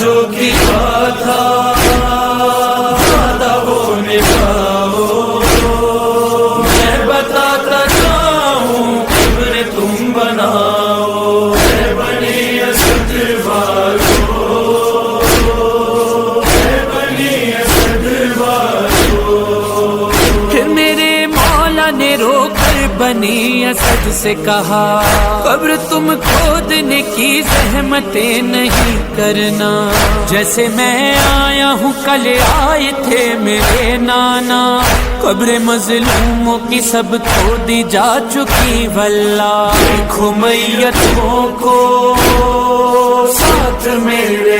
جو کیا تھا وعدہ وہ نبھاؤ، میں بتاتا جاؤں قبر تم بناؤ، اے بنی اسد والو، اے بنی اسد والو۔ پھر میرے مولا نے رو کر بنی اسد سے کہا قبر تم کھودنے کی زحمتیں نہیں کرنا، جیسے میں آیا ہوں کل آئے تھے میرے نانا، قبر مظلوموں کی سب کھودی جا چکی واللہ، دیکھو میتوں کو ساتھ میرے